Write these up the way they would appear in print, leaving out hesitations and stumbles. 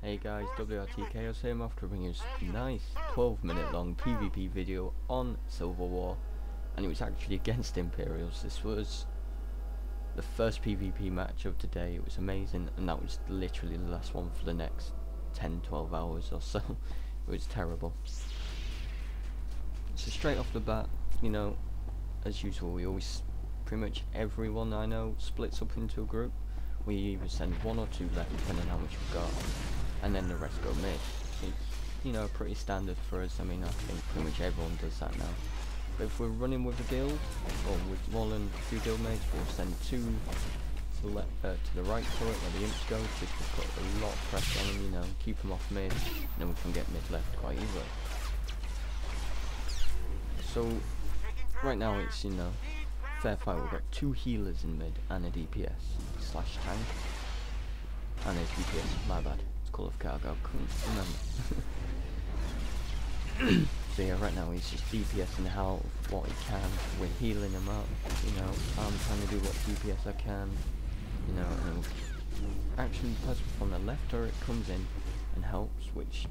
Hey guys, WRTKOS here. I'm after bringing you a nice 12-minute long PvP video on Civil War, and it was actually against Imperials. This was the first PvP match of today. It was amazing, and that was literally the last one for the next 10-12 hours or so. It was terrible. So straight off the bat, you know, as usual, we always, pretty much everyone I know splits up into a group. We either send one or two left, depending on how much we've got, and then the rest go mid. It's, you know, pretty standard for us. I mean, I think pretty much everyone does that now. But if we're running with a guild, or with more than a few guild mates, we'll send two to the right turret where the imps go, just to put a lot of pressure on them, you know, keep them off mid, and then we can get mid left quite easily. So, right now it's, you know, fair fight. We've got two healers in mid, and a DPS slash tank. And it's DPS, my bad. Call of Cargo, couldn't remember. So yeah, right now he's just DPSing how what he can. We're healing him up, you know. I'm trying to do what DPS I can, you know. And actually, the person from the left turret comes in and helps, which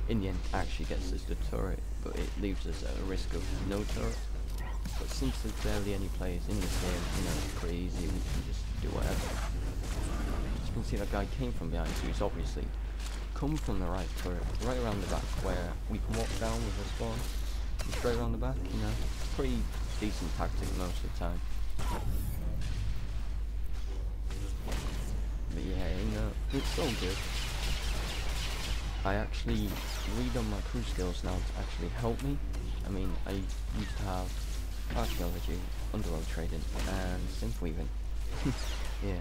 in the end actually gets us the turret, but it leaves us at a risk of no turret. But since there's barely any players in this game, you know, it's pretty easy. We can just do whatever. You can see that guy came from behind, so he's obviously come from the right turret, right around the back, where we can walk down with a spawn, and straight around the back, you know. Pretty decent tactic most of the time. But yeah, you know, it's so good. I actually redone my crew skills now to actually help me. I mean, I used to have archaeology, underworld trading, and synth weaving. Yeah.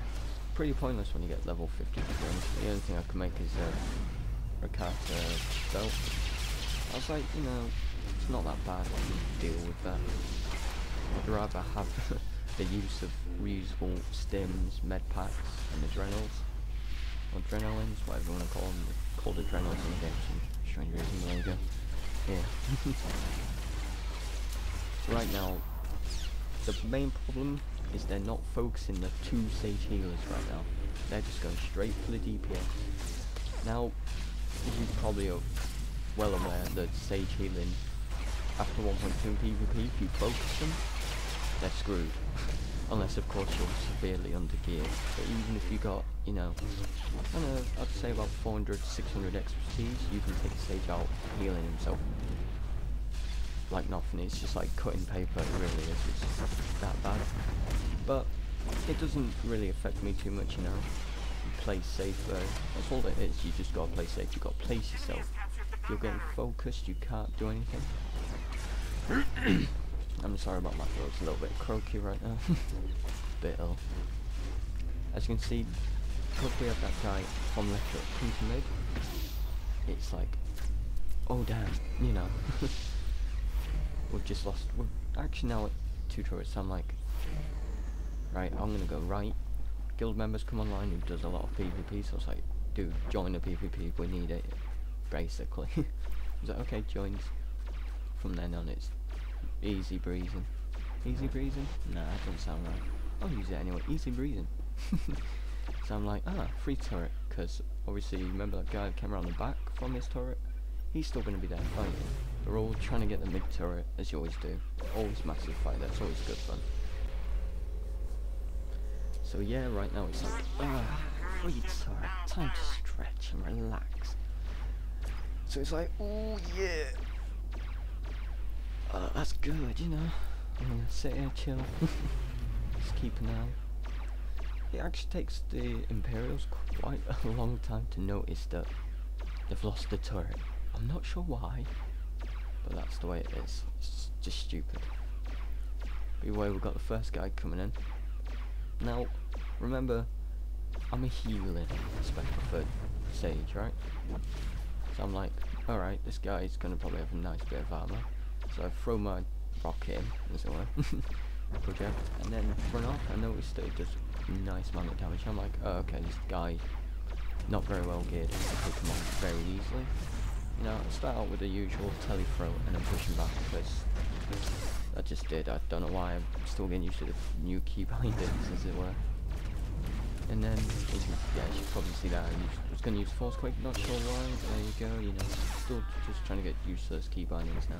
Pretty pointless when you get level 50 to be honest. The only thing I can make is a Rakata belt. I was like, you know, it's not that bad when you deal with that. I'd rather have the use of reusable stims, med packs, and adrenals. Or adrenalines, whatever you want to call them. They're called adrenals in the game for some strange reason, there you go. Yeah. So right now, the main problem is they're not focusing the two sage healers right now. They're just going straight for the DPS. Now, you probably are well aware that sage healing after 1.2 in PvP, if you focus them, they're screwed. Unless of course you're severely under geared. But even if you got, you know, I don't know, I'd say about 400 600 expertise, you can take a sage out healing himself like nothing. It's just like cutting paper, it really is. It's that bad. But it doesn't really affect me too much, you know. You play safe, that's all it is. You just gotta play safe, you gotta place yourself. If you're getting focused, you can't do anything. I'm sorry about my throat, it's a little bit croaky right now. Bit ill. As you can see, because we have that guy from left foot come to mid, it's like, oh damn, you know. We've just lost. We're actually now at 2 turrets, so I'm like, right, I'm gonna go right. Guild members come online who does a lot of PvP, so it's like, dude, join the PvP, we need it, basically. I was like, okay, joins. From then on, it's easy breezing. Easy breezing? Nah, that doesn't sound right. I'll use it anyway, easy breezing. So I'm like, free turret, because obviously, remember that guy who came around the back from his turret? He's still gonna be there fighting. We're all trying to get the mid turret, as you always do. Always massive fight, that's always good fun. So yeah, right now it's like, free turret, time to stretch and relax. So it's like, oh yeah, that's good, you know. I'm gonna sit here, chill, just keep an eye. It actually takes the Imperials quite a long time to notice that they've lost the turret. I'm not sure why, but that's the way it is. It's just stupid. But anyway, we've got the first guy coming in. Now, remember, I'm a healing special for Sage, right? So I'm like, alright, this guy's gonna probably have a nice bit of armor. So I throw my rock in, as it were, project, and then run off. I noticed that it does a nice amount of damage. I'm like, oh, okay, this guy, not very well geared, I can take him on very easily. You know, I start out with the usual telly throw and then pushing back, because I just did. I don't know why, I'm still getting used to the new key bindings, as it were. And then, yeah, you should probably see that. I was going to use Force Quake, not sure why. There you go, you know, still just trying to get used to those key bindings now.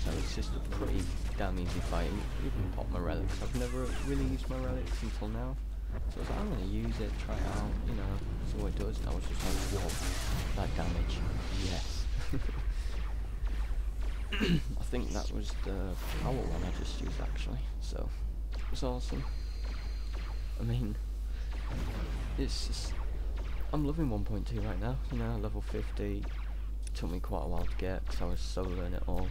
So it's just a pretty damn easy fight. Even pop my relics. I've never really used my relics until now. So I was like, I'm going to use it, try it out, you know, see what it does. And I was just like, whoa, that damage, yes. I think that was the power one I just used actually, so it was awesome. I mean, it's just, I'm loving 1.2 right now, you know, level 50, it took me quite a while to get because I was soloing it all.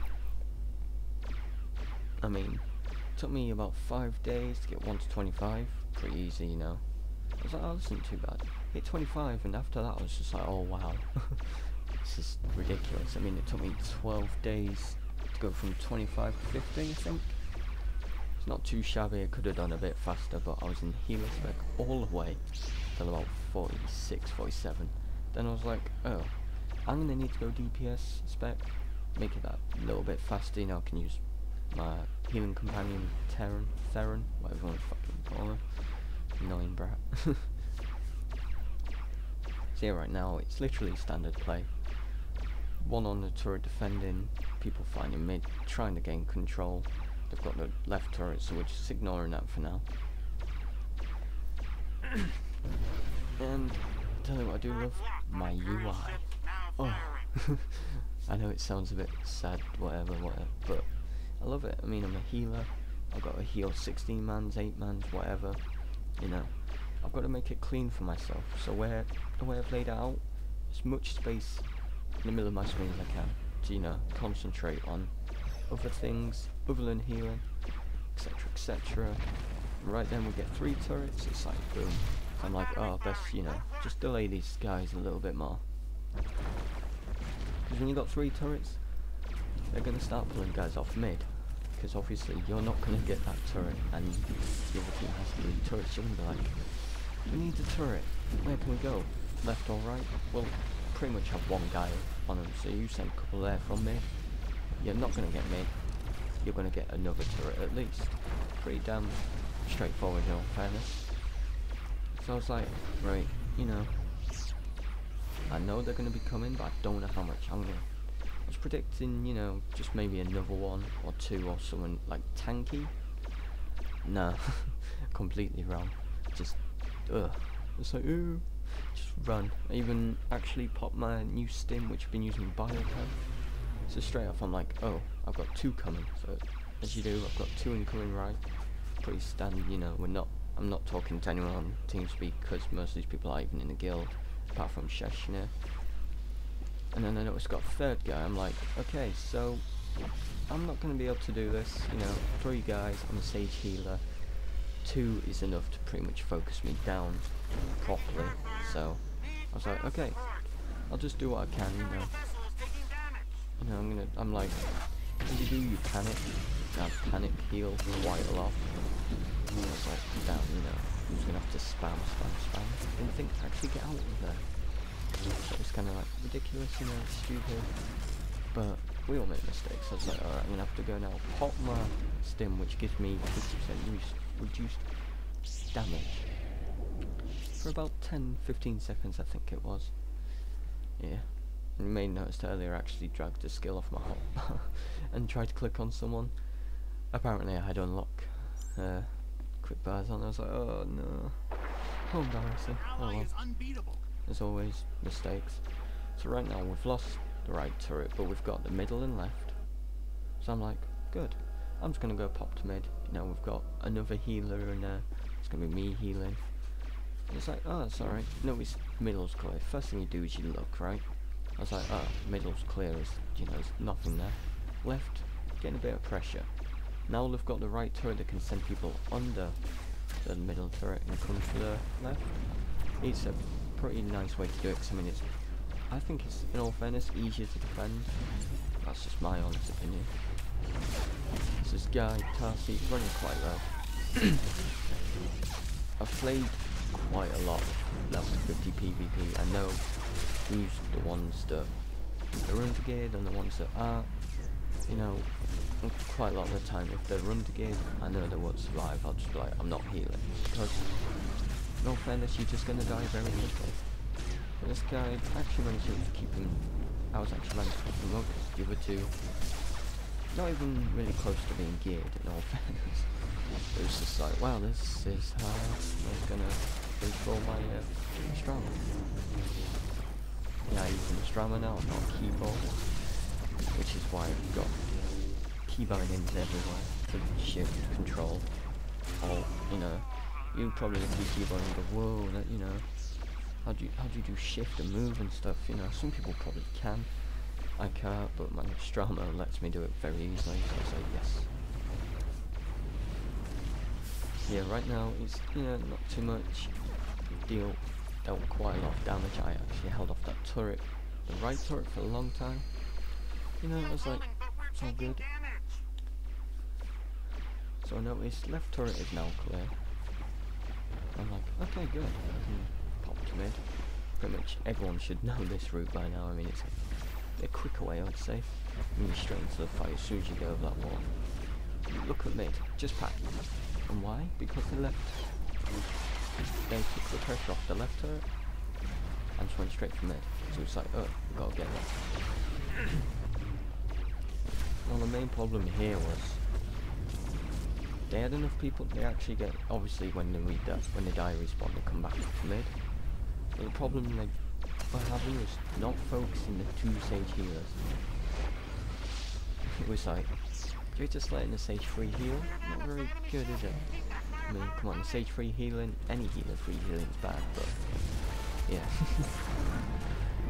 I mean, it took me about 5 days to get 1 to 25, pretty easy, you know. I was like, oh, this isn't too bad. Hit 25 and after that I was just like, oh wow. This is ridiculous. I mean, it took me 12 days to go from 25 to 50, I think. It's not too shabby. I could have done a bit faster, but I was in healer spec all the way till about 46, 47. Then I was like, oh, I'm gonna need to go DPS spec, make it that little bit faster. You know, I can use my healing companion Theron, whatever you want to fucking call her. Annoying brat. So yeah, right now it's literally standard play. One on the turret defending, people finding mid, trying to gain control. They've got the left turret, so we're just ignoring that for now. And tell you what I do love, my UI. Oh, I know it sounds a bit sad, whatever, but I love it. I mean, I'm a healer. I've got to heal 16 mans, 8 mans, whatever. You know, I've got to make it clean for myself. So the way I've laid it out, as much space in the middle of my screen as I can to, you know, concentrate on other things other than healing, etc, etc. Right then we get 3 turrets. It's like boom. I'm like, oh, best, you know, just delay these guys a little bit more, because when you got 3 turrets, they're gonna start pulling guys off mid, because obviously you're not gonna get that turret and the other team has 3 turrets. You're gonna be like, we need the turret, where can we go, left or right? Well, pretty much have one guy on them, so you send a couple there from mid, you're not going to get mid, you're going to get another turret at least. Pretty damn straightforward in all fairness. So I was like, right, you know, I know they're going to be coming, but I don't know how much I'm going to. I was predicting, you know, just maybe another 1 or 2 or someone like tanky. Nah, completely wrong. Just, it's like, ooh. Just run. I even actually popped my new stim, which I've been using biochem. So straight off I'm like, oh, I've got 2 coming. So as you do, I've got 2 incoming right. Pretty standard, you know. I'm not talking to anyone on TeamSpeak because most of these people are even in the guild, apart from Sheshner. And then I noticed I got a 3rd guy. I'm like, okay, so I'm not going to be able to do this. You know, 3 guys. I'm a Sage healer. 2 is enough to pretty much focus me down properly. So I was like, okay, I'll just do what I can, you know. I'm like, when you do, you panic. I panic heal quite a lot. And I was like, damn, you know, I'm just gonna have to spam. And think, actually get out of there. So it was kind of like ridiculous, you know, stupid. But we all make mistakes. So I was like, alright, I'm gonna have to go now. Pop my stim, which gives me 50% reduced damage. For about 10-15 seconds I think it was. Yeah. And you may have noticed earlier I actually dragged the skill off my hop and tried to click on someone. Apparently I had unlock quick bars on. I was like, oh no. How embarrassing. Oh well. There's always mistakes. So right now we've lost the right turret, but we've got the middle and left. So I'm like, good. I'm just gonna go pop to mid. You know, we've got another healer in there. It's gonna be me healing. It's like, oh, that's alright. No, it's middle's clear. First thing you do is you look, right? I was like, oh, middle's clear. You know, there's nothing there. Left, getting a bit of pressure. Now they've got the right turret that can send people under the middle turret and come to the left. It's a pretty nice way to do it, because I mean, I think it's, in all fairness, easier to defend. That's just my honest opinion. So this guy, Tarsi, running quite well. I've played quite a lot of level 50 PvP. I know who's the ones that are renegade and the ones that aren't. you know, quite a lot of the time, if they're renegade, I know they won't survive. I'll just be like, I'm not healing, because no fairness, you're just gonna die very quickly. But this guy actually managed to keep him. I was actually managed to keep him up, because the other two, not even really close to being geared. In all fairness, it was just like, wow, this is how I'm gonna control my Strama. Yeah, I'm using Strama now, not keyboard, which is why I've got key bindings everywhere for shift, control, alt. You know, you probably look at your keyboard and go, whoa, that, you know, how do you do shift and move and stuff? You know, some people probably can. I can't, but my Strama lets me do it very easily, so I say yes. Yeah, right now it's, you know, not too much. Dealt quite a lot of damage. I actually held off that turret, the right turret, for a long time. You know, I was like, it's all good. So I noticed left turret is now clear. I'm like, okay, good. I can pop to mid. Pretty much everyone should know this route by now. I mean, it's a quicker way, I'd say. Move straight into the fight as soon as you go over that wall. Look at mid, just pack. And why? Because they took the pressure off the left turret and just went straight for mid. So it's like, oh, we've got to get that. Well, the main problem here was they had enough people. They actually get, obviously when they die respawn, they come back to mid. But the problem they were having was not focusing the two Sage healers. It was like, you're just letting the Sage 3 heal. Not very good, is it? I mean, come on, Sage 3 healing, any healer 3 healing is bad, but yeah.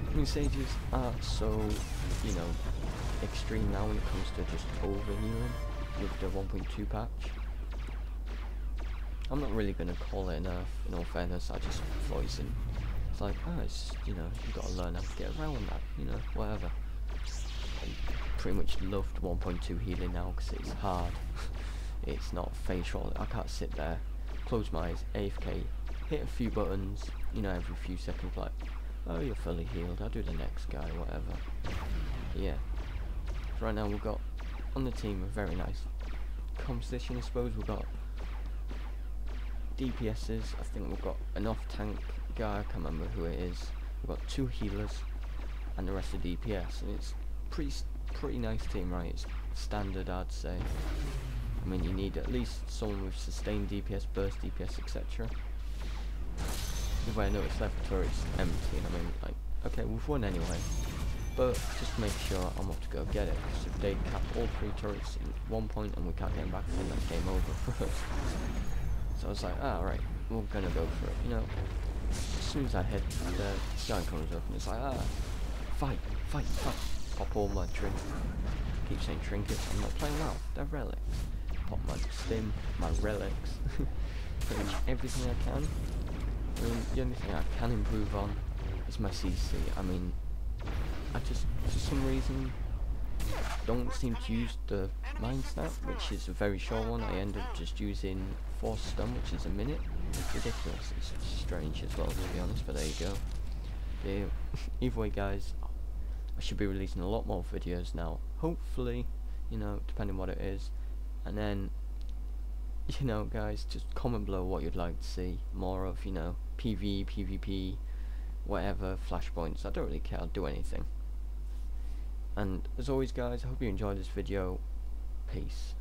I mean, Sages are so, you know, extreme now when it comes to just over healing with the 1.2 patch. I'm not really gonna call it a nerf, in all fairness. I just thought it's like, oh, it's, you know, you gotta learn how to get around that, you know, whatever. I pretty much loved 1.2 healing now because it's hard. It's not facial. I can't sit there, close my eyes, AFK, hit a few buttons, you know, every few seconds, like, oh, you're fully healed, I'll do the next guy, whatever. But yeah. So right now we've got, on the team, a very nice composition, I suppose. We've got DPSs, I think we've got an off-tank guy, I can't remember who it is. We've got 2 healers, and the rest are DPS, and it's pretty nice team, right? It's standard, I'd say. I mean, you need at least someone with sustained DPS, burst DPS, etc. The way I noticed left turret's empty, and I mean, like, okay, we've won anyway, but just to make sure, I'm off to go get it, because if they cap all 3 turrets in 1 point and we can't get them back, then that's game over for us. So I was like, ah, right, we're gonna go for it, you know. As soon as I hit, the guy comes up and it's like, ah, fight. Pop all my trinkets. Keep saying trinkets, I'm not playing well, they're relics. Pop my stim, my relics, pretty much everything I can. I mean, the only thing I can improve on is my CC. I mean, I just, for some reason, don't seem to use the mind snap, which is a very short one. I end up just using force stun, which is a minute. It's ridiculous. It's strange as well, to be honest, but there you go. Yeah, either way, guys, I should be releasing a lot more videos now. Hopefully, you know, depending what it is. And then, you know, guys, just comment below what you'd like to see more of, you know, PvE, PvP, whatever, flashpoints. I don't really care, I'll do anything. And as always, guys, I hope you enjoyed this video. Peace.